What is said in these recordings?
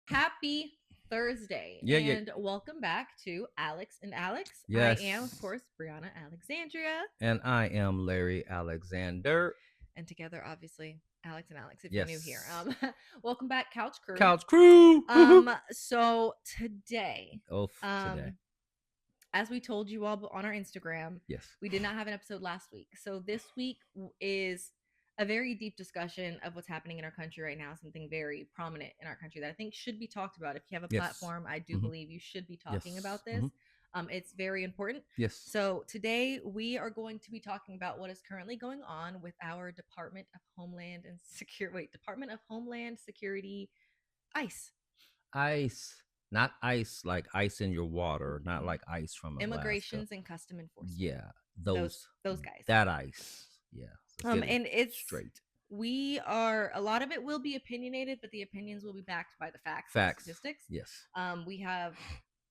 Happy Thursday. Yeah, yeah. And welcome back to Alex and Alex. I Yes. am, of course, Brianna Alexandria. And I am Larry Alexander. And together, obviously, Alex and Alex, if you're new here. Yes. Welcome back, Couch Crew. Couch crew. So today, Today. as we told you all on our Instagram, Yes. we did not have an episode last week. So this week is a very deep discussion of what's happening in our country right now, something very prominent in our country that I think should be talked about. If you have a Yes. platform, I do believe you should be talking Yes. about this. It's very important. Yes. So today we are going to be talking about what is currently going on with our Department of Homeland Security, ICE. Ice. Not ice like ice in your water, not like ice from Alaska. Immigrations and Custom Enforcement. Yeah, those guys. That ice. Yeah. And it's straight. We are, a lot of it will be opinionated, but the opinions will be backed by the facts. And statistics. Yes. We have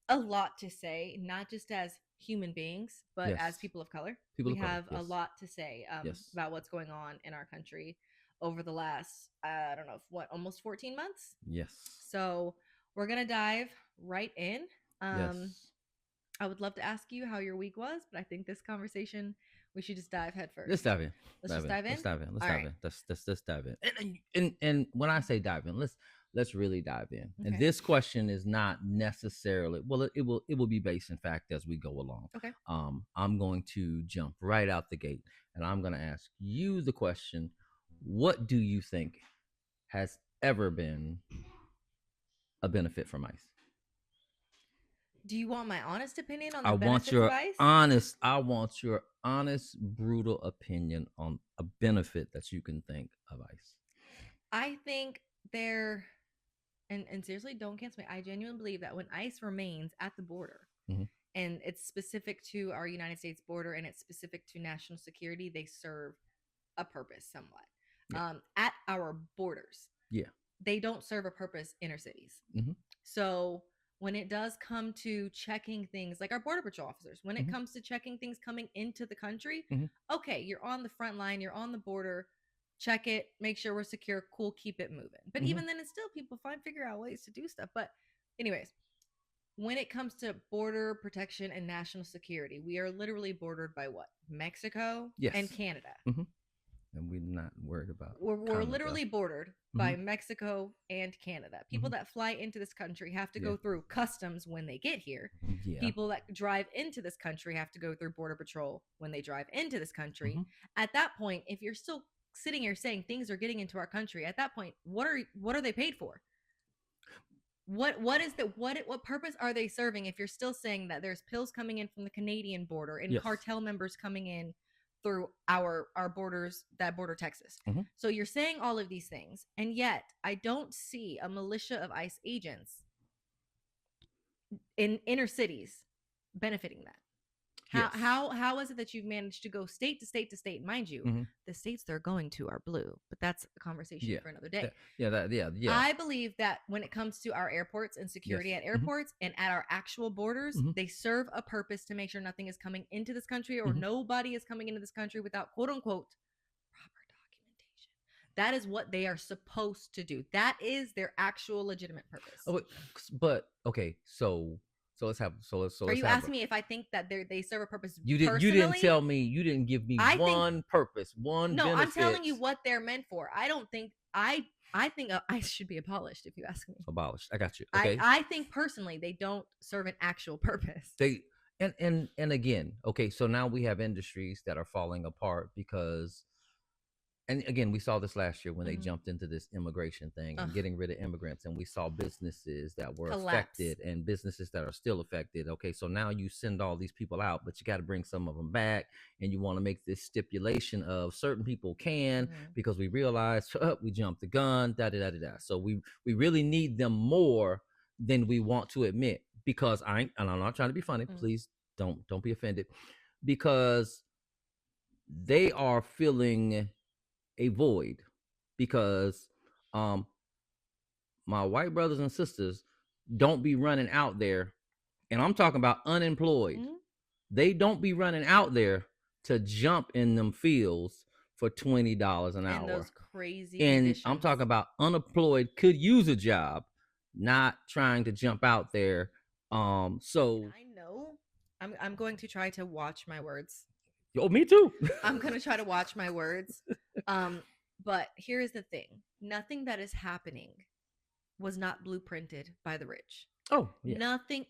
a lot to say, not just as human beings, but as people of color. We have a lot to say about what's going on in our country over the last, I don't know, almost 14 months? Yes. So we're going to dive right in. Yes. I would love to ask you how your week was, but I think this conversation, we should just dive head first. Let's dive in. Let's dive in. Let's dive in. Let's dive in. And when I say dive in, let's really dive in. Okay. And this question is not necessarily, well, it will be based in fact as we go along. Okay. I'm going to jump right out the gate and I'm going to ask you the question: what do you think has ever been a benefit from ICE? Do you want my honest opinion on the benefits of ICE? I want your honest, brutal opinion on a benefit that you can think of ICE. I think they're, and seriously, don't cancel me, I genuinely believe that when ICE remains at the border, and it's specific to our United States border and it's specific to national security, they serve a purpose somewhat. Yeah. At our borders. Yeah. They don't serve a purpose inner cities. So when it does come to checking things like our border patrol officers, when it comes to checking things coming into the country, okay, you're on the front line, you're on the border, check it, make sure we're secure, cool, keep it moving. But even then, it's still people figure out ways to do stuff. But anyways, when it comes to border protection and national security, we are literally bordered by what? Mexico and Canada. And we're not worried about. We're literally bordered by Mexico and Canada. People that fly into this country have to go through customs when they get here. Yeah. People that drive into this country have to go through border patrol when they drive into this country. At that point, if you're still sitting here saying things are getting into our country, at that point, what are they paid for? What purpose are they serving if you're still saying that there's pills coming in from the Canadian border and cartel members coming in through our borders that border Texas? So you're saying all of these things, and yet I don't see a militia of ICE agents in inner cities benefiting that. How is it that you've managed to go state to state to state? Mind you, the states they're going to are blue, but that's a conversation for another day. I believe that when it comes to our airports and security at airports and at our actual borders, they serve a purpose to make sure nothing is coming into this country or nobody is coming into this country without quote unquote proper documentation. That is what they are supposed to do. That is their actual legitimate purpose. Oh, but okay, so let's have. Are you asking me if I think that they serve a purpose? You didn't tell me. You didn't give me purpose. One. No, benefit. I'm telling you what they're meant for. I don't think I think ICE should be abolished. If you ask me, abolished. I got you. Okay. I think personally they don't serve an actual purpose. They and again, okay. So now we have industries that are falling apart because. And again, we saw this last year when they jumped into this immigration thing and getting rid of immigrants. And we saw businesses that were affected and businesses that are still affected. Okay, so now you send all these people out, but you got to bring some of them back. And you want to make this stipulation of certain people can because we realize we jumped the gun, da-da-da-da-da. So we really need them more than we want to admit because and I'm not trying to be funny. Please don't be offended. Because they are feeling a void because my white brothers and sisters don't be running out there, and I'm talking about unemployed. They don't be running out there to jump in them fields for $20 an hour. And those crazy and conditions. I'm talking about unemployed, could use a job, not trying to jump out there. So I know I'm going to try to watch my words. oh, me too. I'm going to try to watch my words. Um, but here is the thing. Nothing that is happening was not blueprinted by the rich. Oh, yeah. Nothing,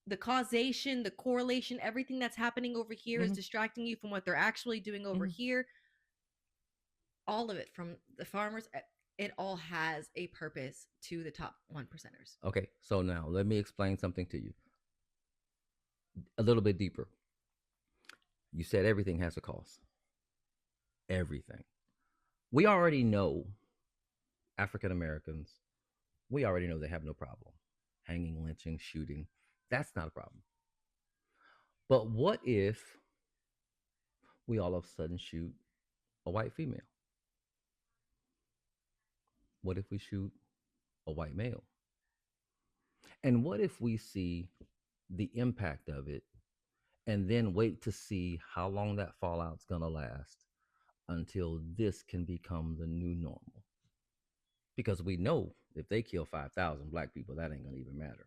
the causation, the correlation, everything that's happening over here is distracting you from what they're actually doing over here. All of it, from the farmers, it all has a purpose to the top 1%ers. Okay, so now let me explain something to you a little bit deeper. You said everything has a cost. Everything. We already know African Americans, we already know they have no problem hanging, lynching, shooting. That's not a problem. But what if we all of a sudden shoot a white female? What if we shoot a white male? And what if we see the impact of it and then wait to see how long that fallout's going to last until this can become the new normal? Because we know if they kill 5,000 black people, that ain't going to even matter.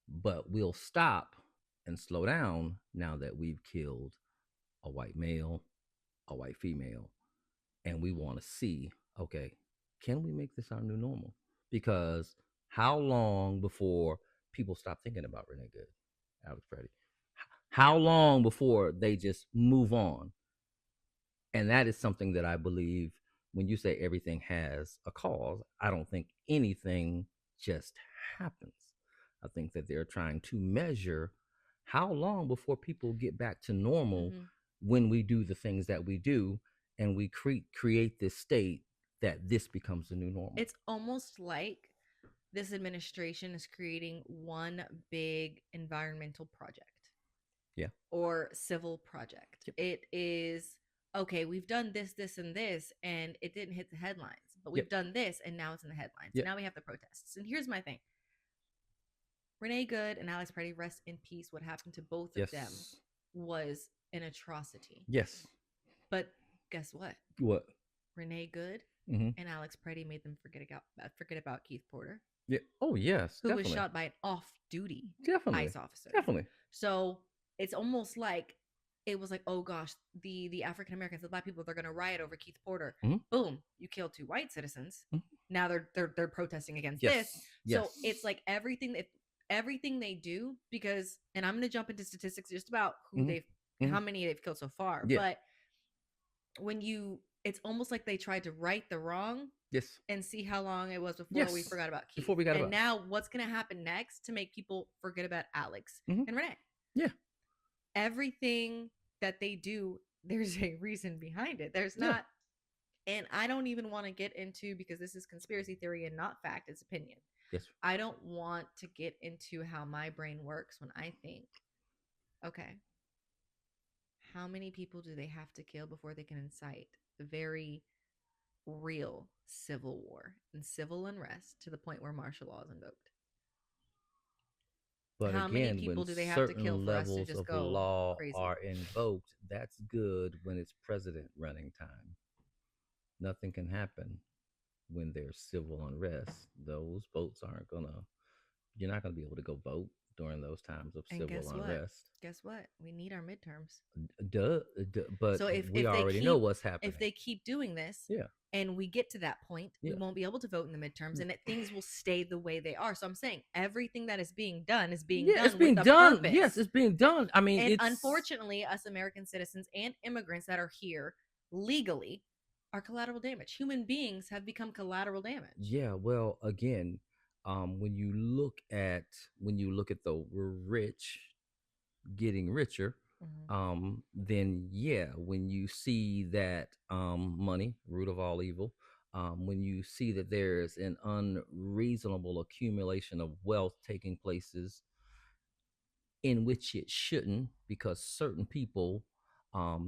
But we'll stop and slow down now that we've killed a white male, a white female, and we want to see, okay, can we make this our new normal? Because how long before people stop thinking about Renee Good, Alex Preddy? How long before they just move on? And that is something that I believe when you say everything has a cause, I don't think anything just happens. I think that they're trying to measure how long before people get back to normal when we do the things that we do and we create this state that this becomes the new normal. It's almost like this administration is creating one big environmental project. Yeah. Or civil project. Yep. It is, okay, we've done this, this, and this, and it didn't hit the headlines. But we've done this, and now it's in the headlines. Now we have the protests. And here's my thing. Renee Good and Alex Preddy, rest in peace. What happened to both of them was an atrocity. Yes. But guess what? What? Renee Good and Alex Preddy made them forget about Keith Porter. Yeah. Oh, yes. Who was shot by an off-duty ICE officer. Definitely. So it's almost like it was like, oh gosh, the African Americans, the black people, they're going to riot over Keith Porter. Boom, you killed 2 white citizens. Now they're protesting against this. So it's like everything they do, because, and I'm going to jump into statistics just about who how many they've killed so far. But it's almost like they tried to right the wrong. And see how long it was before we forgot about Keith. And now what's going to happen next to make people forget about Alex and Renee? Yeah. Everything that they do, there's a reason behind it. There's not, and I don't even want to get into, because this is conspiracy theory and not fact, it's opinion. Yes. I don't want to get into how my brain works when I think, okay, how many people do they have to kill before they can incite the very real civil war and civil unrest to the point where martial law is invoked? But how again, many people when do they have to kill for us to levels just of go law crazy? are invoked, that's good when it's president running time. Nothing can happen when there's civil unrest. Those votes aren't gonna. You're not gonna be able to go vote during those times of civil unrest. Guess what? We need our midterms. But so we already know what's happening. If they keep doing this, and we get to that point, we won't be able to vote in the midterms, and things will stay the way they are. So I'm saying everything that is being done is being done. It's being done. Purpose. Yes, it's being done. I mean, and unfortunately, us American citizens and immigrants that are here legally are collateral damage. Human beings have become collateral damage. Yeah. Well, again, when you look at the rich getting richer, then when you see that money, root of all evil, when you see that there's an unreasonable accumulation of wealth taking places in which it shouldn't, because certain people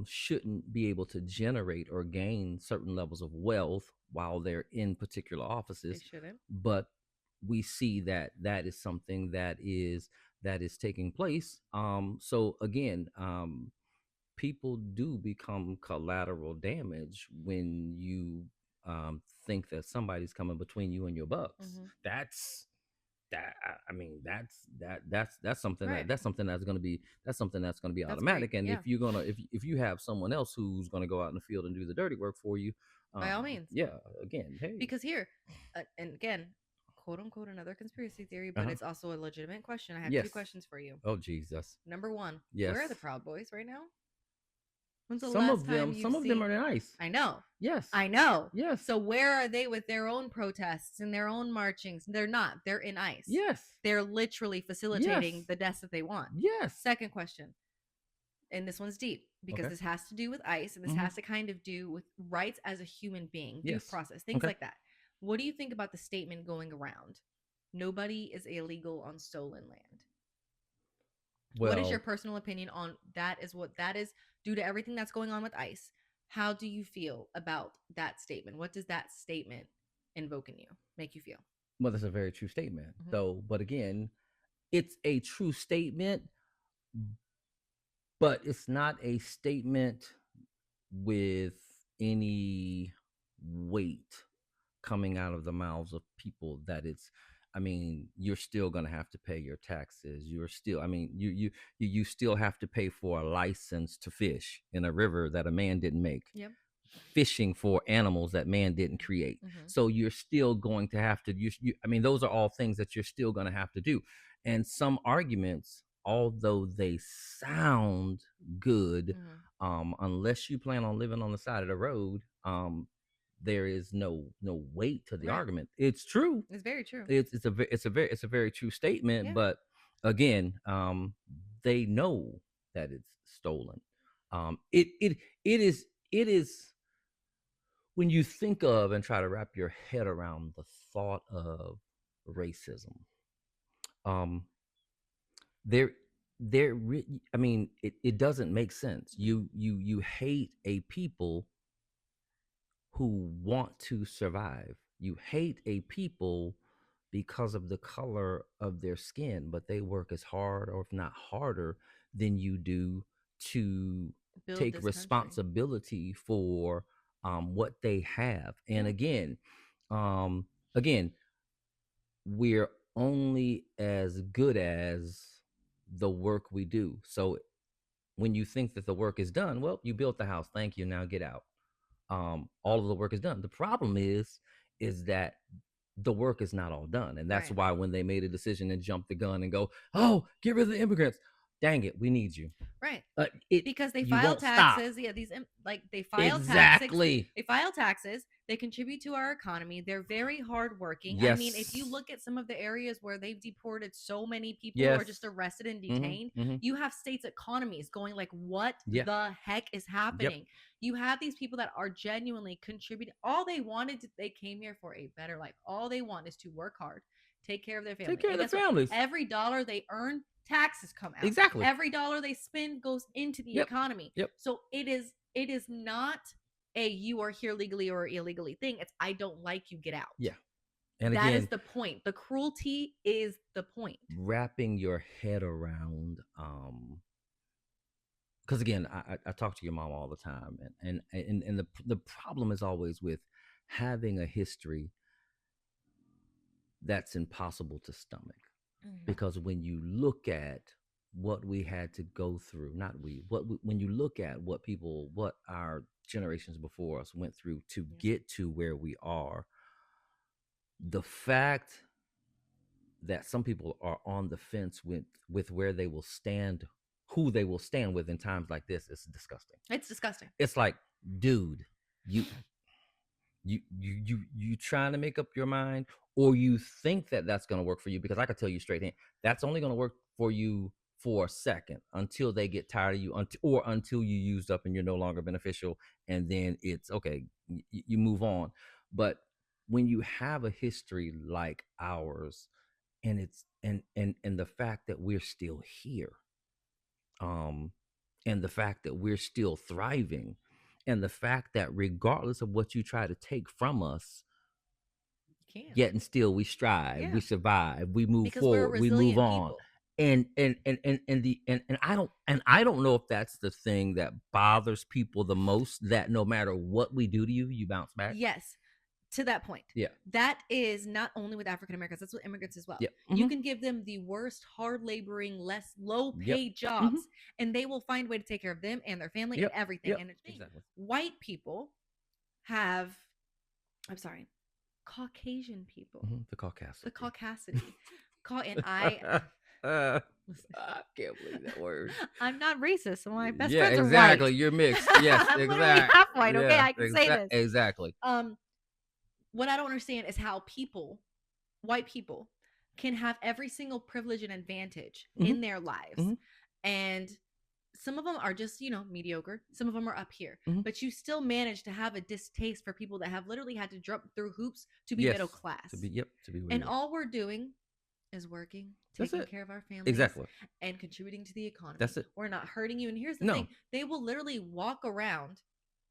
shouldn't be able to generate or gain certain levels of wealth while they're in particular offices. They shouldn't. But we see that is something that is taking place. So again, people do become collateral damage when you think that somebody's coming between you and your bucks. Mm-hmm. That's that. I mean, that's something Right. that's something that's going to be That's automatic. great. And Yeah. if you have someone else who's going to go out in the field and do the dirty work for you, By all means. yeah. Again, hey, Because here, and again, quote unquote, another conspiracy theory, but it's also a legitimate question. I have two yes. questions for you. Oh Jesus. Number one, Yes. where are the Proud Boys right now? When's the Some last of time them, you've some of seen? them are nice. I know. Yes. I know. Yes. So where are they with their own protests and their own marchings? They're not. They're in ICE. Yes. They're literally facilitating Yes. the deaths that they want. Yes. Second question, and this one's deep because this has to do with ICE and this has to kind of do with rights as a human being, due process, things like that. What do you think about the statement going around? Nobody is illegal on stolen land. Well, what is your personal opinion on that? Is what that is due to everything that's going on with ICE. How do you feel about that statement? What does that statement invoke in you, make you feel? Well, that's a very true statement, though. But again, it's a true statement, but it's not a statement with any weight coming out of the mouths of people that it's, I mean, you're still going to have to pay your taxes. You're still, I mean, you still have to pay for a license to fish in a river that a man didn't make. Yep. Fishing for animals that man didn't create. So you're still going to have to, I mean, those are all things that you're still going to have to do. And some arguments, although they sound good, unless you plan on living on the side of the road, there is no weight to the argument. It's true. It's very true. It's a very true statement. But again, they know that it's stolen. It is when you think of and try to wrap your head around the thought of racism. I mean, it doesn't make sense. You hate a people who want to survive. You hate a people because of the color of their skin, but they work as hard, or if not harder, than you do to take responsibility for what they have. And again, we're only as good as the work we do. So when you think that the work is done, well, you built the house. Thank you. Now get out. All of the work is done. The problem is that the work is not all done. And that's why when they made a decision and jump the gun and go, oh, get rid of the immigrants. Dang it, we need you. Right. Because they file taxes. Stop. Yeah, they file taxes. They file taxes. They contribute to our economy. They're very hardworking. Yes. I mean, if you look at some of the areas where they've deported so many people who are just arrested and detained, you have states' economies going like, what the heck is happening? Yep. You have these people that are genuinely contributing. All they wanted, they came here for a better life. All they want is to work hard, take care of their family. Take care of their families. Every dollar they earn, taxes come out. Exactly. Every dollar they spend goes into the economy. Yep. So it is not a you are here legally or illegally thing. It's I don't like you, get out. Yeah. And that is the point. The cruelty is the point. Wrapping your head around because again, I talk to your mom all the time, and the problem is always with having a history that's impossible to stomach. Because when you look at what we had to go through, when you look at what our generations before us went through to get to where we are, the fact that some people are on the fence with where they will stand, who they will stand with in times like this is disgusting. It's disgusting. It's like, dude, you trying to make up your mind, or you think that that's going to work for you, because I can tell you straight in, that's only going to work for you for a second until they get tired of you, or until you used up and you're no longer beneficial, and then it's okay, you move on. But when you have a history like ours, and it's and the fact that we're still here, and the fact that we're still thriving, and the fact that regardless of what you try to take from us, yet and still we strive, we survive, we move forward, we move on. And I don't know if that's the thing that bothers people the most, that no matter what we do to you, you bounce back. Yes. to that point. Yeah. That is not only with African Americans, that's with immigrants as well. Yeah. You can give them the worst, hard laboring, less low paid jobs, and they will find a way to take care of them and their family and everything. And exactly. White people have, I'm sorry, Caucasian people. The Caucasity. The Caucasity. And I can't believe that word. I'm not racist, so my best yeah, friends are exactly. white. You're mixed. Yes, I'm exactly. literally half white. Okay, Yeah, I can say this. Exactly. What I don't understand is how white people, can have every single privilege and advantage in their lives, and some of them are just, mediocre. Some of them are up here, but you still manage to have a distaste for people that have literally had to jump through hoops to be middle class. To be and all we're doing is working, taking care of our families, and contributing to the economy. That's it. We're not hurting you. And here's the thing: they will literally walk around,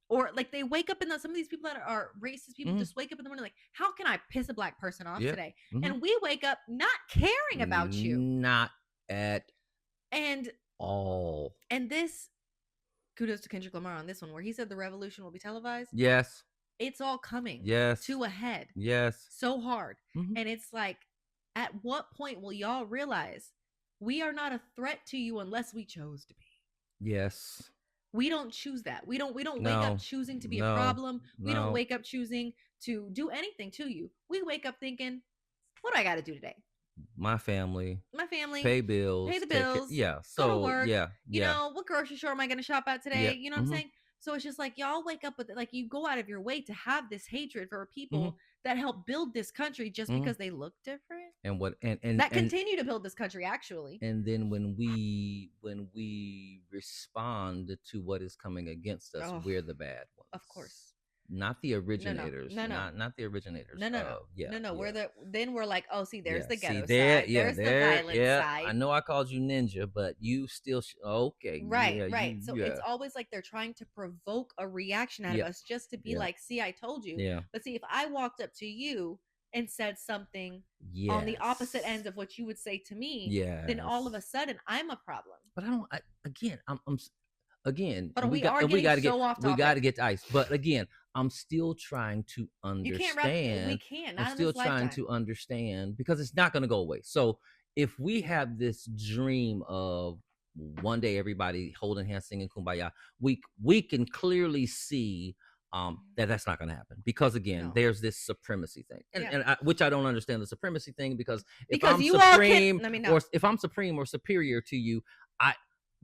or like they wake up some of these people that are racist people just wake up in the morning like, how can I piss a black person off today? And we wake up not caring about you, not at and all. And this, kudos to Kendrick Lamar on this one, where he said the revolution will be televised. Yes, it's all coming. Yes, to a head. Yes, so hard. And it's like, at what point will y'all realize we are not a threat to you unless we chose to be? Yes. We don't choose that. We don't wake up choosing to be a problem. We don't wake up choosing to do anything to you. We wake up thinking, what do I got to do today? My family, pay bills, the bills, so go to work, you know, what grocery store am I going to shop at today? You know what I'm saying? So it's just like, y'all wake up with it, like, you go out of your way to have this hatred for people that help build this country just because they look different, and continue to build this country, actually. And then when we respond to what is coming against us, we're the bad ones, of course. Not the originators. No. Not the originators. No. We're like, oh, see, there's the ghetto side. There's the violent side. I know I called you ninja, but you still okay. Right. So it's always like they're trying to provoke a reaction out of us just to be like, see, I told you. Yeah. But see, if I walked up to you and said something on the opposite end of what you would say to me, then all of a sudden I'm a problem. But I'm again, but we got to get to ice. But again, I'm still trying to understand. We can't. I'm still trying to understand, because it's not going to go away. So if we have this dream of one day everybody holding hands singing Kumbaya, we can clearly see that's not going to happen, because again, there's this supremacy thing, and which I don't understand the supremacy thing, because if I'm supreme or superior to you,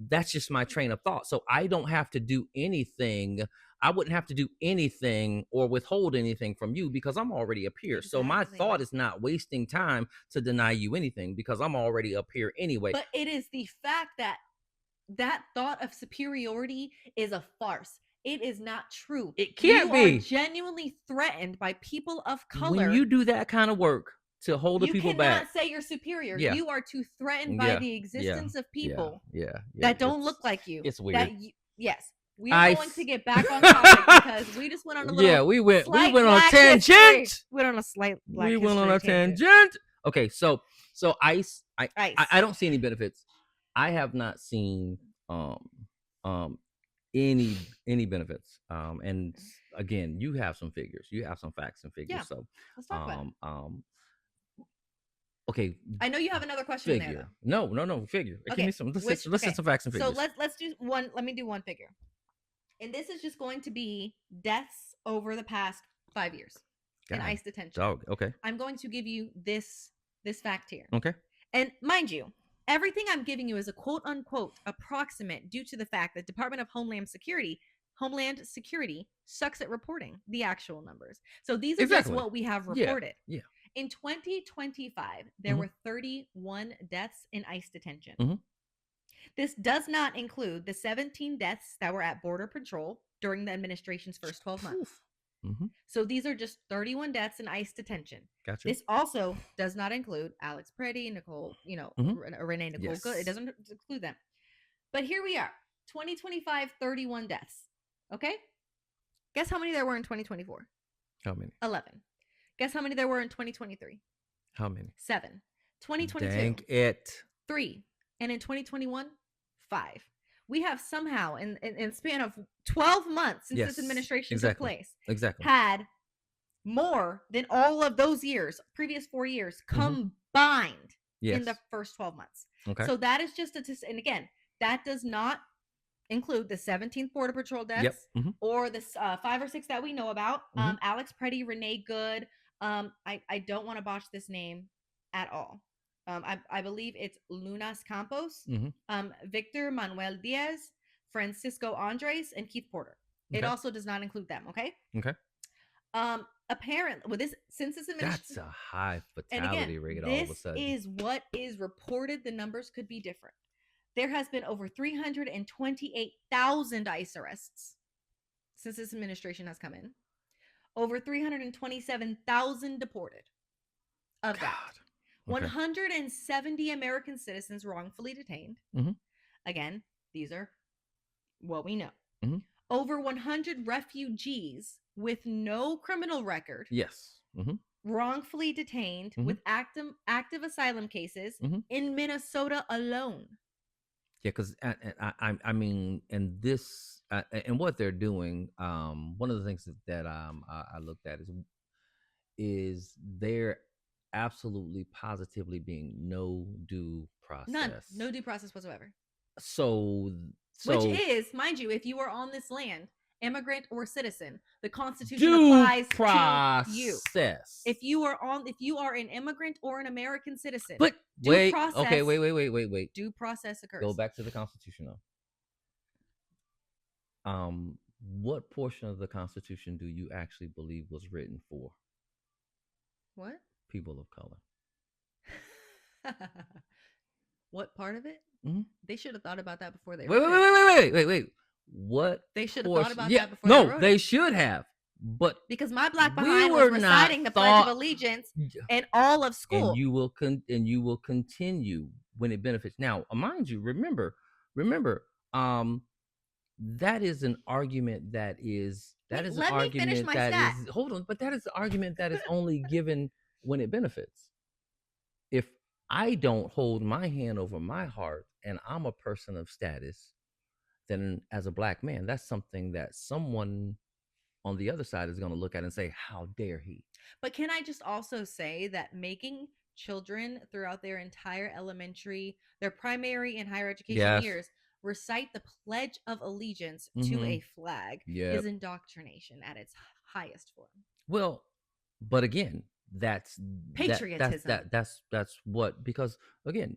that's just my train of thought. So I don't have to do anything. I wouldn't have to do anything or withhold anything from you, because I'm already up here. Exactly. So my thought is not wasting time to deny you anything, because I'm already up here anyway. But it is the fact that thought of superiority is a farce. It is not true. It can't be. You are genuinely threatened by people of color. When you do that kind of work to hold the people back, you cannot say you're superior. You are too threatened by the existence of people that don't look like you. It's weird. Yes. We are going to get back on topic, because we just went on a little we went on a tangent. We went on a slight we went on a tangent. Okay, so ice. I don't see any benefits. I have not seen any benefits. And again, you have some figures. You have some facts and figures. So let's talk about it. Okay. I know you have another question figure. There, though. No, figure. Okay. Give me some. Let's hit some facts and figures. So let's do one. Let me do one figure. And this is just going to be deaths over the past 5 years in ICE detention. Okay. I'm going to give you this fact here. Okay. And mind you, everything I'm giving you is a quote unquote approximate, due to the fact that Department of Homeland Security sucks at reporting the actual numbers. So these are just what we have reported. Yeah. In 2025, there were 31 deaths in ICE detention. This does not include the 17 deaths that were at Border Patrol during the administration's first 12 months. So these are just 31 deaths in ICE detention. Gotcha. This also does not include Alex Preddy, Nicole, Renee Nicole Good. It doesn't include them. But here we are, 2025, 31 deaths. Okay? Guess how many there were in 2024? How many? 11. Guess how many there were in 2023? How many? 7. 2022. Dang it. 3. And in 2021, 5. We have somehow, in a span of 12 months since this administration took place, had more than all of those years, previous 4 years combined in the first 12 months. Okay. So that is just and again, that does not include the 17th Border Patrol deaths or the 5 or 6 that we know about. Alex Preddy, Renee Good. I don't want to botch this name at all. I believe it's Lunas Campos, Victor Manuel Diaz, Francisco Andres, and Keith Porter. Okay. It also does not include them. Okay. Okay. Apparently, with this, since this administration, that's a high fatality rate. All of a sudden, this is what is reported. The numbers could be different. There has been over 328,000 ICE arrests since this administration has come in. Over 327,000 deported. Of God. That, okay. 170 American citizens wrongfully detained. Again, these are what we know. Over 100 refugees with no criminal record. Yes. Wrongfully detained with active asylum cases in Minnesota alone. Yeah, because I mean, and this and what they're doing. One of the things that I looked at is they're absolutely positively being no due process. No due process whatsoever. So which is, mind you, if you are on this land, immigrant or citizen, the Constitution applies to you. If you are an immigrant or an American citizen, but wait, wait. Due process occurs. Go back to the Constitution though. What portion of the Constitution do you actually believe was written for? What? People of color. What part of it? They should have thought about that before they wait. What? They should have thought about that before they wrote it. They should have. But because my black behind was reciting the Pledge of Allegiance in all of school. And you will continue when it benefits. Now, mind you, remember, that is an argument that is hold on, but that is an argument that is only given when it benefits. If I don't hold my hand over my heart and I'm a person of status, then as a black man, that's something that someone on the other side is going to look at and say, how dare he? But can I just also say that making children throughout their entire their primary and higher education years, recite the Pledge of Allegiance to a flag is indoctrination at its highest form. Well, but again, that's patriotism. That's what, because again,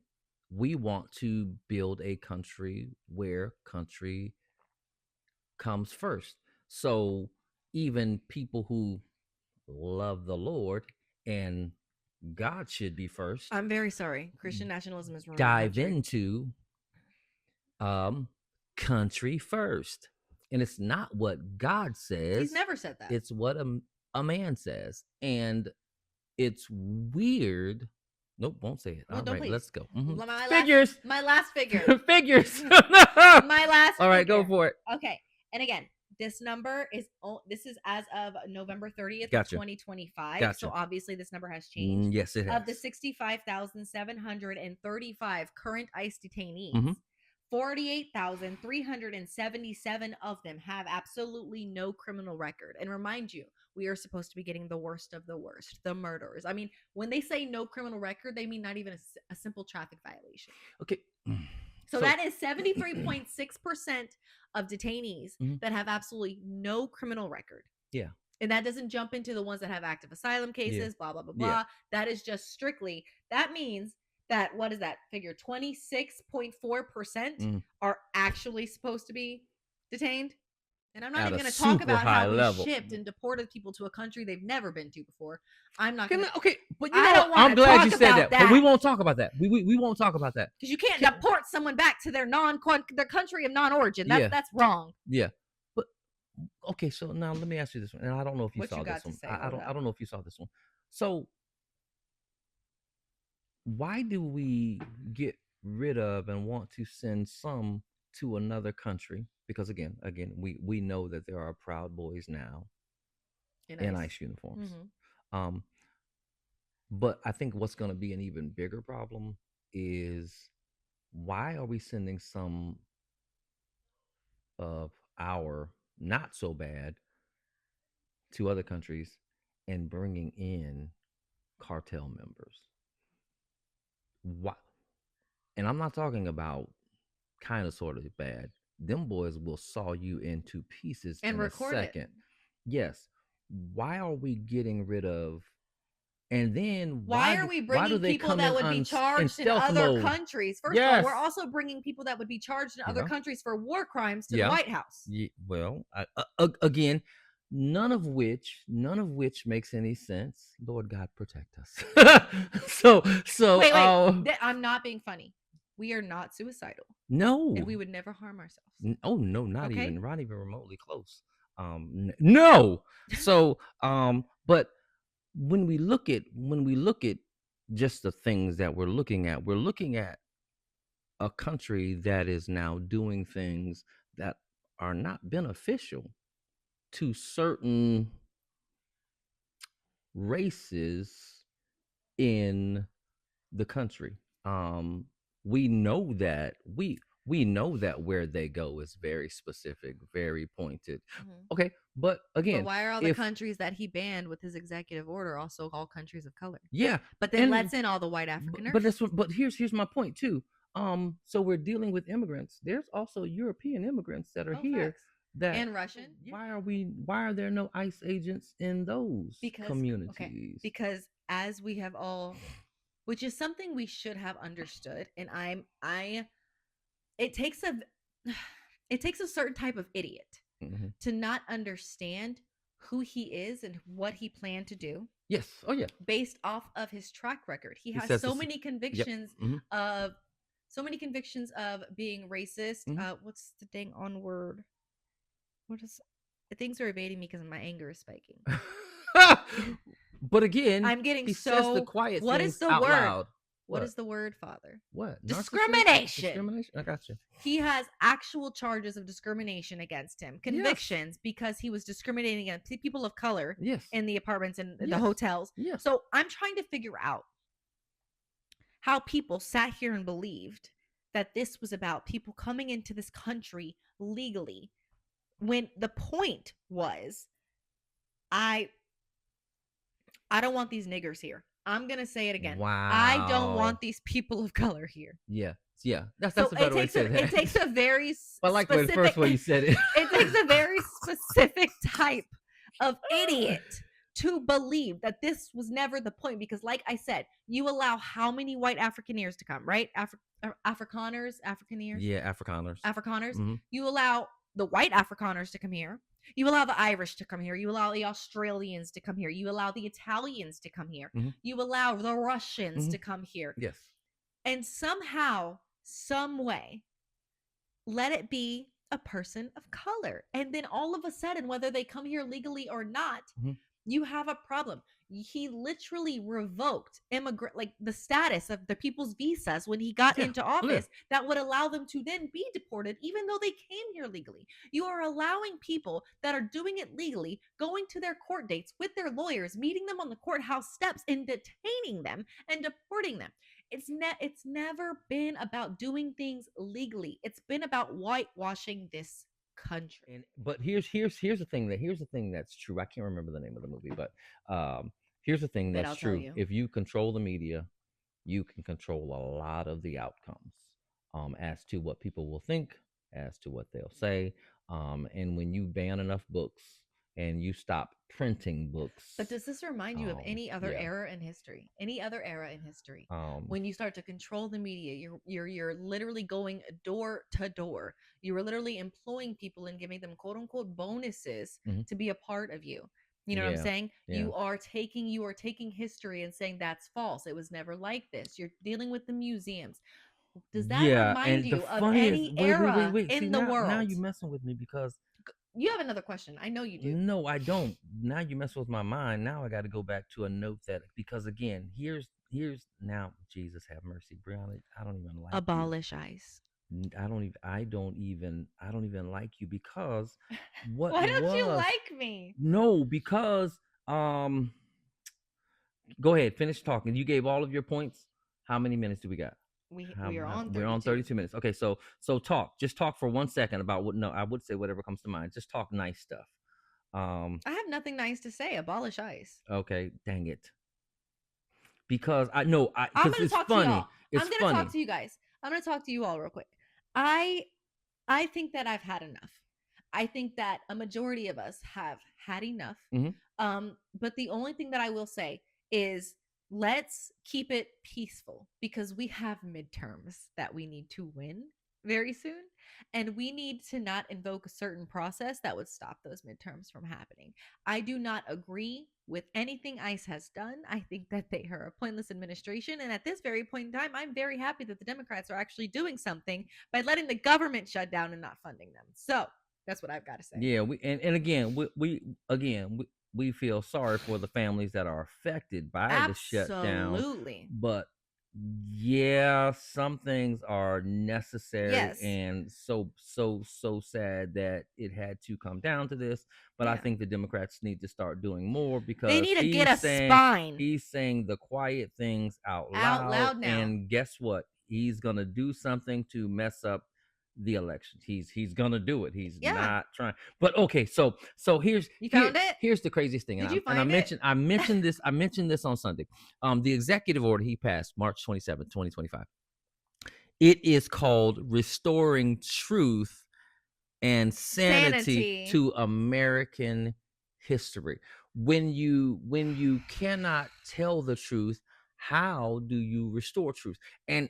we want to build a country where country comes first. So even people who love the Lord and God should be first. I'm very sorry. Christian nationalism is dive into country first. And it's not what God says. He's never said that. It's what a man says. And it's weird. Nope, won't say it. Well, all right, please. Let's go. Figures. My last figure. Figures. My last all right, go for it. Okay. And again, this number is as of November 30th, gotcha. 2025. Gotcha. So obviously this number has changed. Yes, it has. Of the 65,735 current ICE detainees, 48,377 of them have absolutely no criminal record. And remind you, we are supposed to be getting the worst of the worst, the murderers. I mean, when they say no criminal record, they mean not even a simple traffic violation. Okay. So that is 73.6% of detainees that have absolutely no criminal record. Yeah. And that doesn't jump into the ones that have active asylum cases, blah, blah, blah, blah. Yeah. That is just strictly, that means that, what is that figure? 26.4% are actually supposed to be detained. And I'm not even going to talk about how we shipped and deported people to a country they've never been to before. I'm not going to. Okay, but I'm glad you said that. But we won't talk about that. We won't talk about that. Because you can't deport someone back to their country of non-origin. That's wrong. Yeah. But okay, so now let me ask you this one. And I don't know if you saw this one. I don't know if you saw this one. So why do we get rid of and want to send some to another country? Because again, we know that there are Proud Boys now in ICE uniforms. But I think what's going to be an even bigger problem is, why are we sending some of our not so bad to other countries, and bringing in cartel members. Why? And I'm not talking about kind of sort of bad. Them boys will saw you into pieces and in a record it. second. Yes. Why are we getting rid of? And then why are we bringing do they people come that in would be in charged in stealth other mode? countries? First of all, Yes. we're also bringing people that would be charged in other countries for war crimes to the Yeah. White House. Yeah. Well, again, none of which makes any sense. Lord God protect us. so Wait, I'm not being funny. We are not suicidal. No. And we would never harm ourselves. Oh no, not Okay? even remotely close. No. So but when we look at just the things that we're looking at a country that is now doing things that are not beneficial to certain races in the country. We know that we know that where they go is very specific, very pointed. Okay, but again, but why are all the countries that he banned with his executive order also all countries of color? Yeah, but then lets in all the white Afrikaners. But here's my point too. So we're dealing with immigrants. There's also European immigrants that are here. Facts. And Russian. Why are there no ICE agents in those communities? Okay, because as we have all, which is something we should have understood, and it takes a certain type of idiot to not understand who he is and what he planned to do. Yes. Oh yeah. Based off of his track record, he has so many convictions of being racist. What's the dang on word? What is? Things are evading me because my anger is spiking. But again, I'm getting he says the quiet what things is the out word? Loud. What is the word, Father? What? Discrimination. Discrimination. I got you. He has actual charges of discrimination against him. Convictions because he was discriminating against people of color in the apartments and the hotels. Yes. So I'm trying to figure out how people sat here and believed that this was about people coming into this country legally when the point was I don't want these niggers here. I'm going to say it again. Wow. I don't want these people of color here. Yeah. Yeah. That's a better way to say that. It takes a very I like the first way you said it. It takes a very specific type of idiot to believe that this was never the point because like I said, you allow how many white Afrikaners to come, right? Afrikaners? Yeah, Afrikaners. Mm-hmm. You allow the white Afrikaners to come here. You allow the Irish to come here. You allow the Australians to come here. You allow the Italians to come here. You allow the Russians to come here. Yes. And somehow, some way, let it be a person of color. And then all of a sudden, whether they come here legally or not, you have a problem. He literally revoked the status of the people's visas when he got into office that would allow them to then be deported even though they came here legally. You are allowing people that are doing it legally, going to their court dates with their lawyers, meeting them on the courthouse steps and detaining them and deporting them. It's never been about doing things legally. It's been about whitewashing this country. But here's the thing that's true. I can't remember the name of the movie, but here's the thing that's true. If you control the media, you can control a lot of the outcomes as to what people will think, as to what they'll say. And when you ban enough books and you stop printing books. But does this remind you of any other era in history? Any other era in history? When you start to control the media, you're literally going door to door. You are literally employing people and giving them quote unquote bonuses to be a part of you. You know what I'm saying? Yeah. You are taking history and saying that's false. It was never like this. You're dealing with the museums. Does that remind you of any era in the world? Now you're messing with me because you have another question. I know you do. No, I don't. Now you mess with my mind. Now I got to go back to a note that because again, here's now Jesus have mercy, Brianna. I don't even like abolish ICE. I don't even like you because what? Why don't you like me? No, because go ahead, finish talking. You gave all of your points. How many minutes do we got? We're on 32 minutes. Okay, so talk. Just talk for 1 second about what. No, I would say whatever comes to mind. Just talk nice stuff. I have nothing nice to say. Abolish ICE. Okay, dang it. Because I know I'm because gonna it's talk to y'all. funny. It's I'm gonna funny. talk to you guys. I'm gonna talk to you all real quick. I think that I've had enough. I think that a majority of us have had enough. But the only thing that I will say is let's keep it peaceful because we have midterms that we need to win very soon. And we need to not invoke a certain process that would stop those midterms from happening. I do not agree with anything ICE has done. I think that they are a pointless administration. And at this very point in time, I'm very happy that the Democrats are actually doing something by letting the government shut down and not funding them. So that's what I've got to say. Yeah, and again, we feel sorry for the families that are affected by the shutdown. Absolutely. But yeah, some things are necessary, Yes. and so sad that it had to come down to this. But I think the Democrats need to start doing more because they need to get a spine. He's saying the quiet things out loud now. And guess what? He's gonna do something to mess up the election. He's gonna do it. He's not trying. But okay, so here's here's the craziest thing. Did you find it? I mentioned this. I mentioned this on Sunday. The executive order he passed March 27, 2025. It is called Restoring Truth and Sanity to American History. When you cannot tell the truth, how do you restore truth? And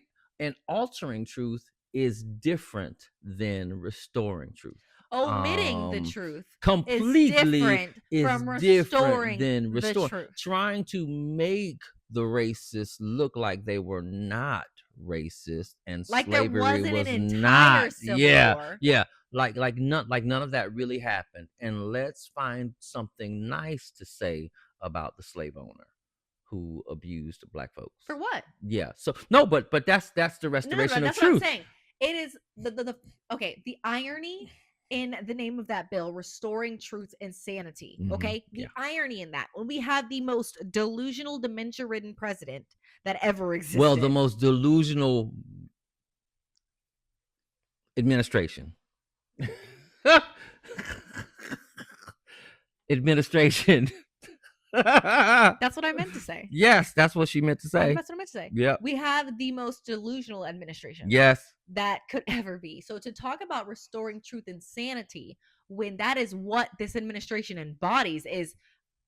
altering truth is different than restoring truth. Omitting the truth completely is different from restoring than the truth. Trying to make the racists look like they were not racist and like slavery there was an not Civil War. like none of that really happened. And let's find something nice to say about the slave owner who abused black folks. For what? Yeah. So no, but that's the restoration of truth. What I'm saying. It is the irony in the name of that bill, restoring truth and sanity. Okay. The irony in that, when we have the most delusional, dementia-ridden president that ever existed. Well, the most delusional administration. Administration. That's what I meant to say. Yes, that's what she meant to say. That's what I meant to say. Yeah. We have the most delusional administration. Yes. That could ever be. So to talk about restoring truth and sanity when that is what this administration embodies is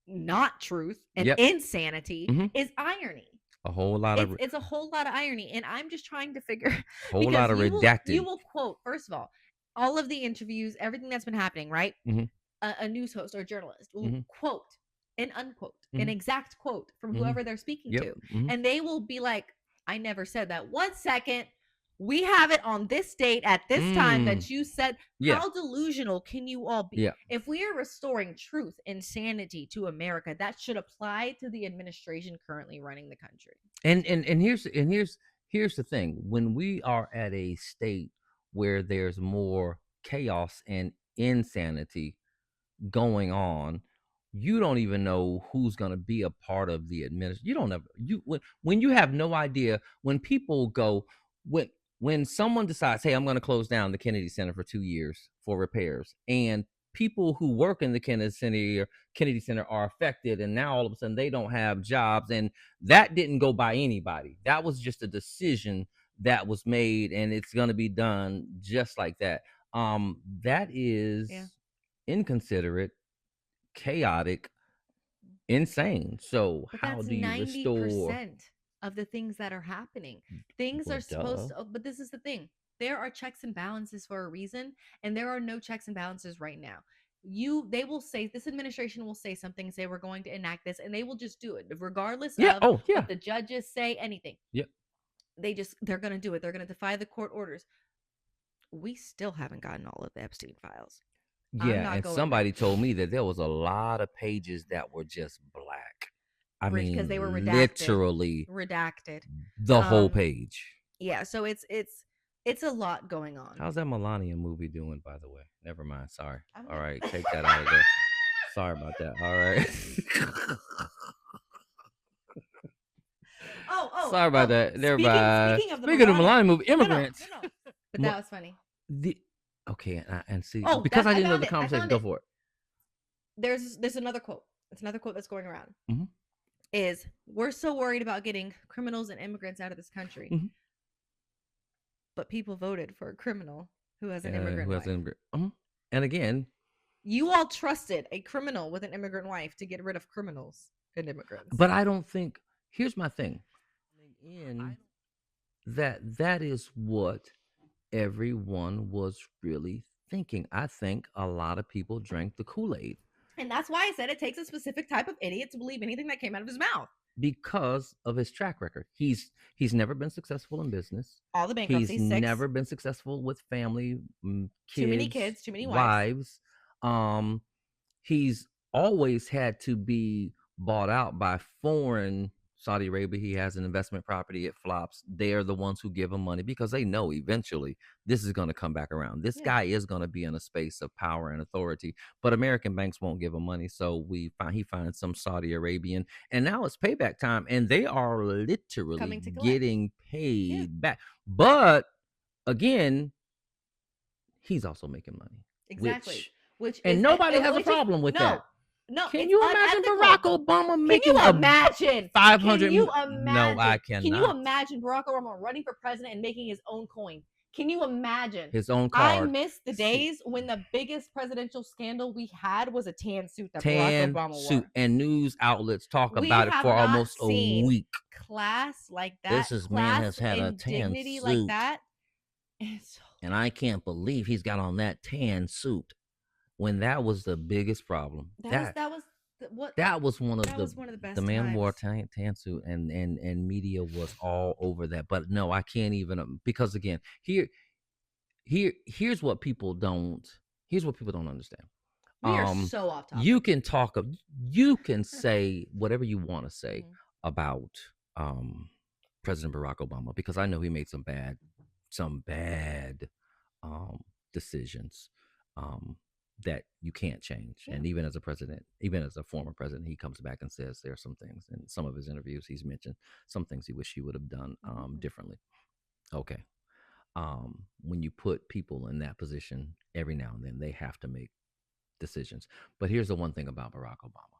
not truth and insanity is irony. A whole lot of it's a whole lot of irony. And I'm just trying to figure a whole lot of redacted. You will quote, first of all of the interviews, everything that's been happening, right? A news host or a journalist will quote and unquote an exact quote from whoever they're speaking to. And they will be like, I never said that. 1 second. We have it on this date at this time that you said. How delusional can you all be? If we are restoring truth and sanity to America, that should apply to the administration currently running the country. And here's the thing. When we are at a state where there's more chaos and insanity going on, you don't even know who's going to be a part of the administration. You don't know. When you have no idea, when people go, when someone decides, hey, I'm going to close down the Kennedy Center for 2 years for repairs, and people who work in the Kennedy Center are affected, and now all of a sudden they don't have jobs, and that didn't go by anybody. That was just a decision that was made, and it's going to be done just like that. That is inconsiderate, chaotic, insane. So but how do you 90% restore of the things that are happening? Things are supposed to, but this is the thing. There are checks and balances for a reason, and there are no checks and balances right now. They will say, this administration will say something, say we're going to enact this, and they will just do it regardless of what the judges say, anything. They're going to do it. They're going to defy the court orders. We still haven't gotten all of the Epstein files. Yeah, and somebody told me that there was a lot of pages that were just black. I mean, because they were redacted, literally redacted the whole page. Yeah, so it's a lot going on. How's that Melania movie doing, by the way? Never mind. Sorry. All right, take that out of there. Sorry about that. All right. Sorry about that. Speaking of the Melania movie, Immigrants. No. But that was funny. Okay, and see, because I didn't know the conversation. Go for it. there's another quote. It's another quote that's going around. Mm-hmm. Is we're so worried about getting criminals and immigrants out of this country, Mm-hmm. but people voted for a criminal who has an immigrant wife. And again, you all trusted a criminal with an immigrant wife to get rid of criminals and immigrants. But I don't think. Here's my thing. In that is what everyone was really thinking. I think a lot of people drank the Kool-Aid. And that's why I said it takes a specific type of idiot to believe anything that came out of his mouth. Because of his track record. He's never been successful in business. All the bankruptcies. He's never been successful with family, kids, too many kids, too many wives. He's always had to be bought out by foreign. Saudi Arabia, he has an investment property, it flops. They're the ones who give him money because they know eventually this is going to come back around. This guy is going to be in a space of power and authority, but American banks won't give him money. So he finds some Saudi Arabian, and now it's payback time, and they are literally getting paid back. But again, he's also making money. Exactly. Which and is, nobody has a problem with that. No, can you imagine Barack Obama making $500 million? No, I cannot. Can you imagine Barack Obama running for president and making his own coin? Can you imagine his own card? I miss the days when the biggest presidential scandal we had was a tan suit that Barack Obama wore. And news outlets talk about it for almost a week. Class like that. This man has had a tan suit like that. And I can't believe he's got on that tan suit. When that was the biggest problem. That was one of the best. The man wore a tan suit, and media was all over that. But no, I can't even, because again, here's what people don't understand. We are so off topic. You can say whatever you want to say about President Barack Obama, because I know he made some bad decisions. That you can't change. And even as a president, even as a former president, he comes back and says there are some things, in some of his interviews he's mentioned some things he wish he would have done differently. Okay. When you put people in that position, every now and then they have to make decisions. But here's the one thing about Barack Obama.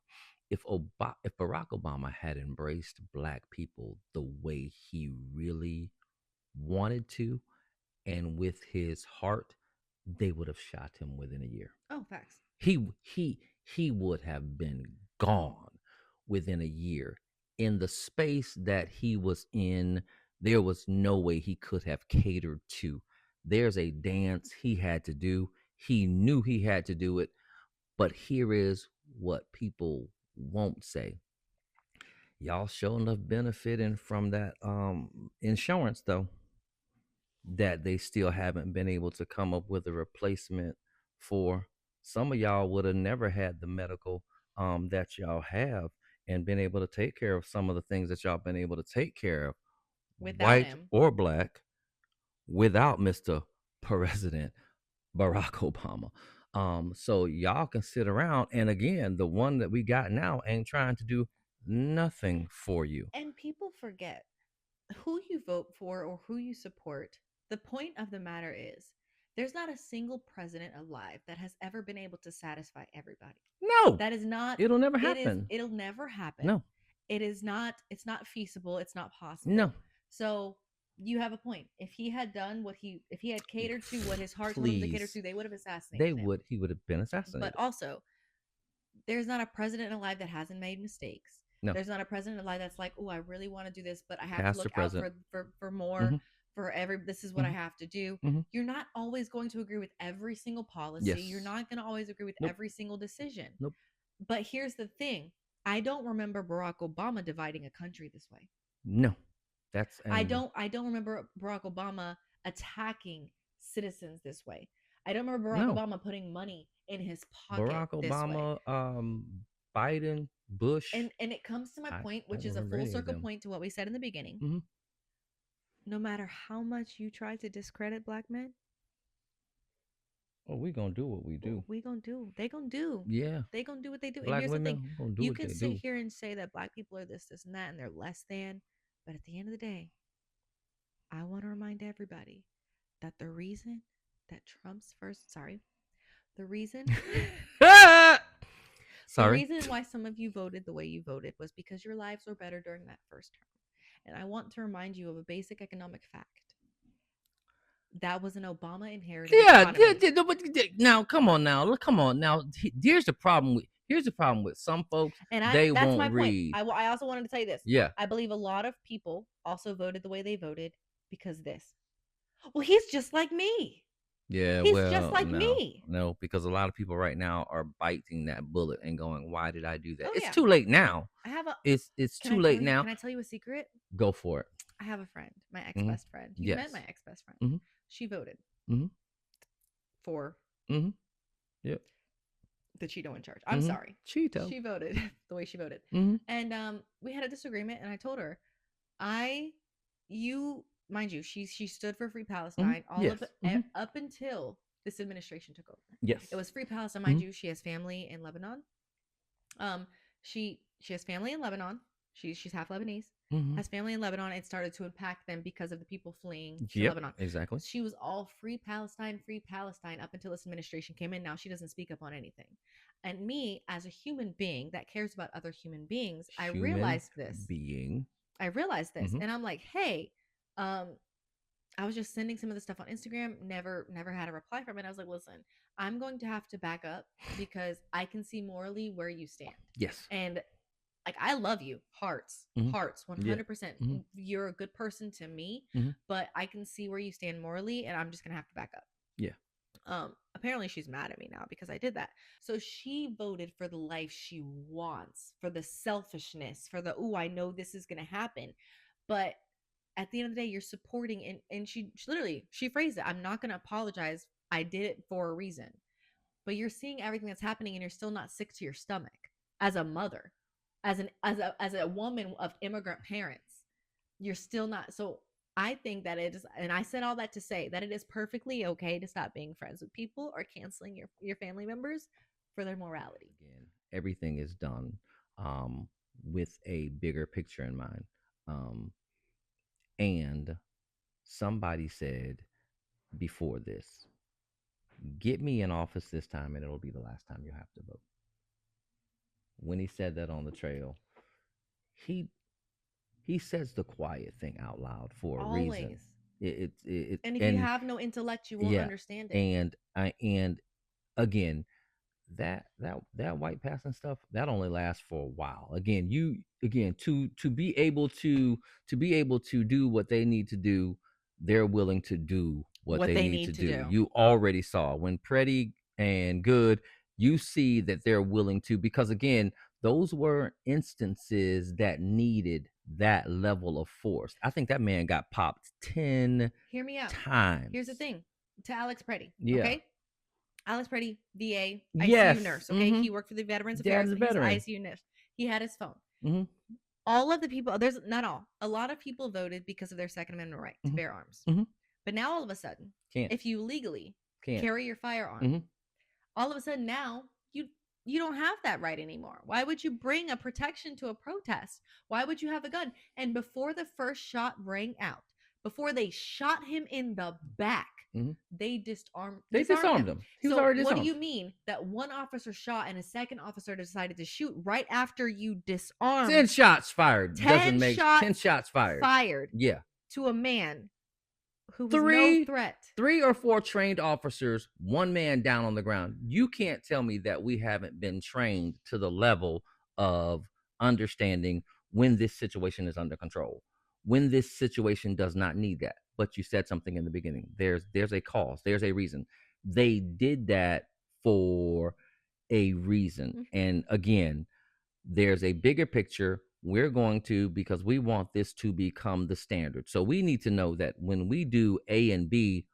If Barack Obama had embraced Black people the way he really wanted to, and with his heart, they would have shot him within a year. Oh, facts. He would have been gone within a year. In the space that he was in, there was no way he could have catered to. There's a dance he had to do. He knew he had to do it. But here is what people won't say. Y'all sure enough benefiting from that insurance, though, that they still haven't been able to come up with a replacement for. Some of y'all would have never had the medical that y'all have and been able to take care of some of the things that y'all been able to take care of, without white him or Black, without Mr. President Barack Obama. So y'all can sit around, and again, the one that we got now ain't trying to do nothing for you. And people forget who you vote for or who you support. The point of the matter is, there's not a single president alive that has ever been able to satisfy everybody. No, that is not. It'll never happen. It'll never happen. No, it is not. It's not feasible. It's not possible. No. So you have a point. If he had done if he had catered to what his heart told him to cater to, they would have assassinated him. He would have been assassinated. But also, there's not a president alive that hasn't made mistakes. No. There's not a president alive that's like, oh, I really want to do this, but I have to look out for more. For this is what I have to do. You're not always going to agree with every single policy. Yes. You're not going to always agree with every single decision. Nope. But here's the thing. I don't remember Barack Obama dividing a country this way. No. I don't remember Barack Obama attacking citizens this way. I don't remember Barack Obama putting money in his pocket. Barack Obama, Biden, Bush. And it comes to my point, which is a full circle point to what we said in the beginning. No matter how much you try to discredit Black men, we gonna do what we do. We gonna do. They gonna do. Yeah. They gonna do what they do. Black and here's women, the thing: you can sit here and say that Black people are this, and that, and they're less than. But at the end of the day, I want to remind everybody that the reason that Sorry. The reason why some of you voted the way you voted was because your lives were better during that first term. And I want to remind you of a basic economic fact. That was an Obama inherited economy. Yeah, but now come on now. Come on now. Here's the problem with some folks. And They that's won't my read. point. I also wanted to tell you this. Yeah. I believe a lot of people also voted the way they voted because this. Well, he's just like me. Yeah, He's well, just like me. No, because a lot of people right now are biting that bullet and going, "Why did I do that?" Oh, It's yeah. too late now. I have a. It's too late now. Can I tell you a secret? Go for it. I have a friend, my ex best friend. You Yes. met my ex best friend. Mm-hmm. She voted Mm-hmm. for Yep. the Cheeto in charge. I'm sorry. Cheeto. She voted the way she voted. And we had a disagreement, and I told her, mind you, she stood for free Palestine up until this administration took over. Yes. It was free Palestine, mind you. She has family in Lebanon. She has family in Lebanon. She's half Lebanese. Has family in Lebanon, and started to impact them because of the people fleeing to Lebanon. Exactly. She was all free Palestine up until this administration came in. Now she doesn't speak up on anything. And me, as a human being that cares about other human beings, I realized this. And I'm like, hey, I was just sending some of the stuff on Instagram, never had a reply from it. I was like, listen, I'm going to have to back up because I can see morally where you stand. Yes. And like, I love you, hearts, 100%. You're a good person to me, but I can see where you stand morally, and I'm just gonna have to back up. Yeah. Apparently she's mad at me now because I did that. So she voted for the life she wants, for the selfishness, for the, I know this is gonna happen. But at the end of the day, you're supporting, and she literally, she phrased it, I'm not gonna apologize. I did it for a reason. But you're seeing everything that's happening, and you're still not sick to your stomach as a mother. As a woman of immigrant parents, you're still not. So I think that it is, and I said all that to say that it is perfectly okay to stop being friends with people or canceling your family members for their morality. Again, everything is done with a bigger picture in mind. And somebody said before this, get me in office this time and it'll be the last time you have to vote. When he said that on the trail, he says the quiet thing out loud for a reason. And if you have no intellect, you won't understand it. And again, that white passing stuff, that only lasts for a while. Again, to be able to do what they need to do, they're willing to do what they need to do. You already saw when Pretty and Good, you see that they're willing to, because again, those were instances that needed that level of force. I think that man got popped 10 Hear me out. times. Here's the thing. To Alex Pretty. Yeah. Okay. Alex Pretty, VA, ICU nurse. Okay. He worked for the Veterans Affairs. He's ICU nurse. He had his phone. All of the people, there's not all. A lot of people voted because of their Second Amendment right to bear arms. But now all of a sudden, if you legally carry your firearm, all of a sudden now you don't have that right anymore. Why would you bring a protection to a protest? Why would you have a gun? And before the first shot rang out, before they shot him in the back, they disarmed him. He was already disarmed. What do you mean that one officer shot and a second officer decided to shoot right after you disarmed? 10 shots fired. 10 shots fired. Yeah. To a man who was no threat. 3 or 4 trained officers, one man down on the ground. You can't tell me that we haven't been trained to the level of understanding when this situation is under control, when this situation does not need that. But you said something in the beginning. There's a cause. There's a reason. They did that for a reason. And again, there's a bigger picture. We're going to, because we want this to become the standard. So we need to know that when we do A and B,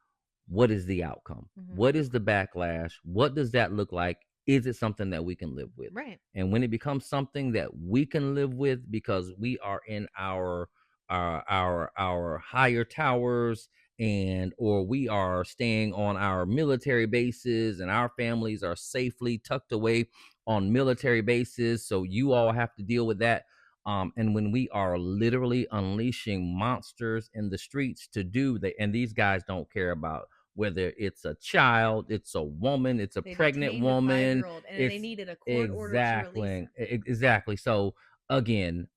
what is the outcome? What is the backlash? What does that look like? Is it something that we can live with? Right. And when it becomes something that we can live with because we are in our higher towers, and or we are staying on our military bases and our families are safely tucked away on military bases, so you all have to deal with that. And when we are literally unleashing monsters in the streets to do that, and these guys don't care about whether it's a child, it's a woman, it's a They pregnant detained a woman. 5-year-old, and they It's needed a court order to release him. exactly. So again,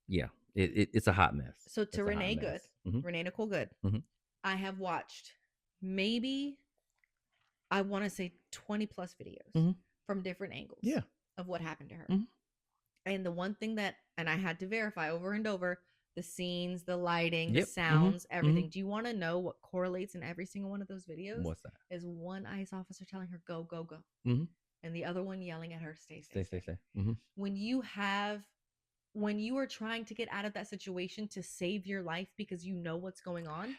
yeah, it's a hot mess. So to Renee Good, Renee Nicole Good, I have watched maybe, I want to say 20 plus videos from different angles of what happened to her. And the one thing that, and I had to verify over and over, the scenes, the lighting, the sounds, everything. Do you want to know what correlates in every single one of those videos? What's that? Is one ICE officer telling her, go, go, go. And the other one yelling at her, stay, stay, stay. When you are trying to get out of that situation to save your life because you know what's going on,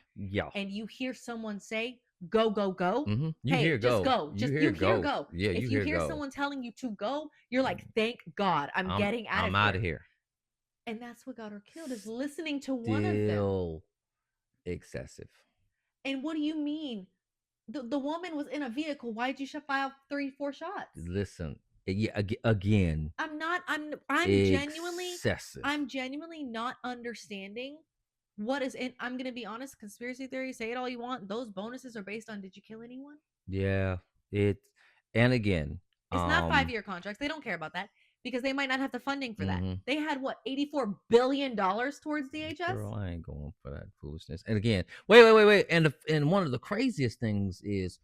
and you hear someone say, go, go, go. You hear just go. go. You hear go. Yeah, if you hear someone telling you to go, you're like, thank God, I'm getting out of here. I'm out of here. And that's what got her killed, is listening to one of them. Still excessive. And what do you mean? The woman was in a vehicle. Why'd you fire 3-4 shots? Listen, again. I'm genuinely not understanding what is in. I'm gonna be honest. Conspiracy theory, say it all you want. Those bonuses are based on, did you kill anyone? Yeah, and again, it's not 5-year contracts. They don't care about that because they might not have the funding for that. They had what, $84 billion towards DHS. Girl, I ain't going for that foolishness. And again, wait. And one of the craziest things is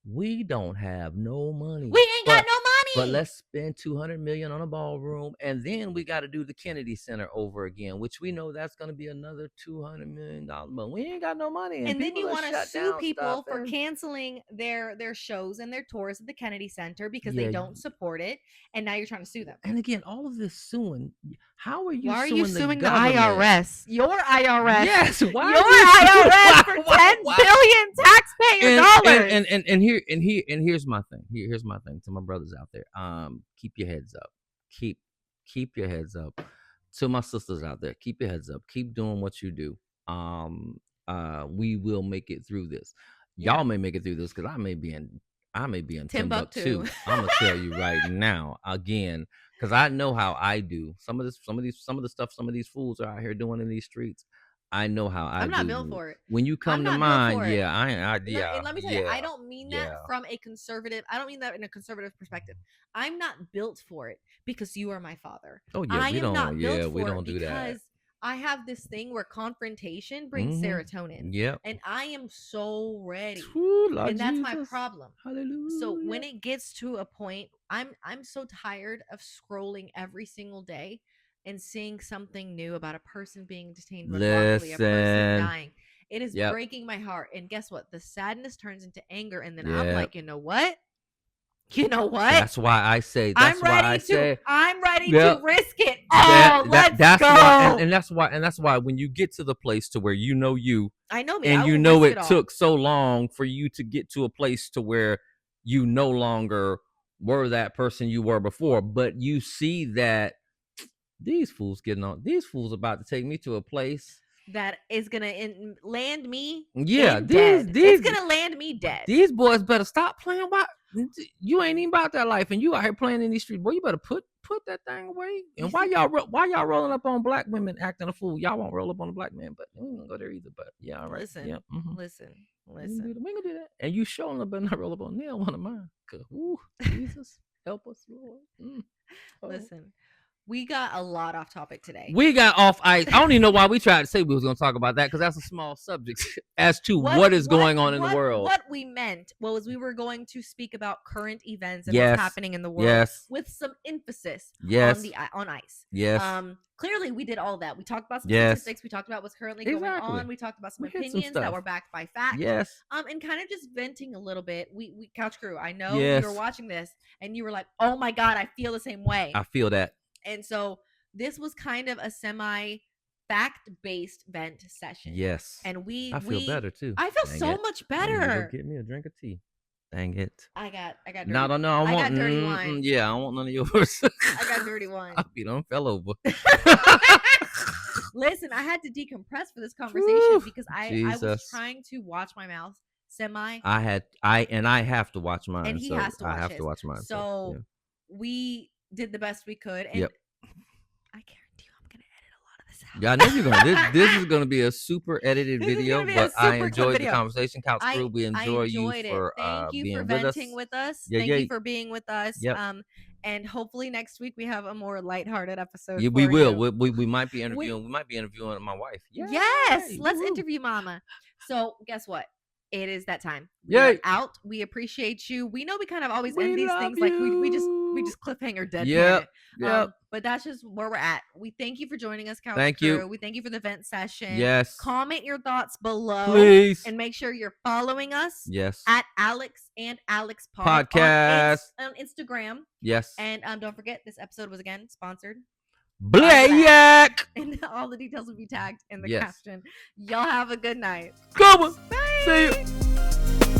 we don't have no money. We ain't got no money. But let's spend $200 million on a ballroom, and then we got to do the Kennedy Center over again, which we know that's going to be another $200 million. But we ain't got no money, and then you want to sue people for canceling their shows and their tours at the Kennedy Center because they don't support it, and now you're trying to sue them. And again, all of this suing. How are you? Why are suing you suing the IRS? Your IRS. Yes. Why your IRS for $10 billion taxpayer dollars. And here's my thing. Here's my thing to my brothers out there. Keep your heads up. Keep your heads up. To my sisters out there, keep your heads up. Keep doing what you do. We will make it through this. Y'all may make it through this because I may be in Timbuktu. I'm gonna tell you right now, again, because I know how I do. Some of the stuff some of these fools are out here doing in these streets. I know how I'm not built for it. When you come to mind, and let me tell you, I don't mean that from a conservative. I don't mean that in a conservative perspective. I'm not built for it because you are my father. Oh yeah, we don't do that. I have this thing where confrontation brings serotonin. Yeah. And I am so ready. Ooh, and that's Jesus. my problem. Hallelujah. So when it gets to a point, I'm so tired of scrolling every single day and seeing something new about a person being detained wrongfully, a person dying. It is breaking my heart. And guess what? The sadness turns into anger. And then I'm like, you know what? That's why I say. I'm ready to risk it all. Let's go. And that's why when you get to the place to where you know I know me, and you know it took so long for you to get to a place to where you no longer were that person you were before, but you see that these fools about to take me to a place that is gonna land me. It's gonna land me dead. These boys better stop playing. You ain't even about that life, and you out here playing in these streets. Boy, you better put that thing away. And why y'all rolling up on black women acting a fool? Y'all won't roll up on a black man, but we ain't gonna go there either. But yeah, all right. Listen, listen. We ain't gonna do that. And you showing up, better not roll up on nail one of mine. Jesus, help us, Lord. Listen. We got a lot off topic today. We got off ice. I don't even know why we tried to say we was going to talk about that because that's a small subject as to what is going on in the world. What we meant was we were going to speak about current events and what's happening in the world with some emphasis on ICE. Yes. Clearly, we did all that. We talked about some statistics. We talked about what's currently going on. We talked about some opinions that were backed by facts. Yes. And kind of just venting a little bit. We Couch Crew, I know you were watching this and you were like, oh my God, I feel the same way. I feel that. And so this was kind of a semi-fact-based vent session. Yes. And I feel better too. I feel so much better. Get me a drink of tea. Dang it. I got dirty. No. I got dirty wine. Yeah, I don't want none of yours. I got dirty wine. I done fell over. Listen, I had to decompress for this conversation because I was trying to watch my mouth semi. I have to watch mine. And he has to watch mine. So we did the best we could, and I guarantee you I'm gonna edit a lot of Yeah, I know you're gonna. This is gonna be a super edited video, but I enjoyed the conversation. Couch Crew, we enjoy you for Thank you for being with us. venting with us. Yeah, Thank you for being with us. Yep. And hopefully next week we have a more lighthearted episode. Yeah, we will. We might be interviewing. We might be interviewing my wife. Yay! Yes, let's interview Mama. So guess what? It is that time. We're out. We appreciate you. We know we kind of always end these things like we just cliffhanger dead. Yep. But that's just where we're at. We thank you for joining us, Couch Thank Crew. you. We thank you for the vent session. Yes. Comment your thoughts below. Please. And make sure you're following us. Yes. At Alex and Alex Podcast on Instagram. Yes. And don't forget, this episode was again sponsored. Black. And all the details will be tagged in the caption. Y'all have a good night. Come on. Bye. See you.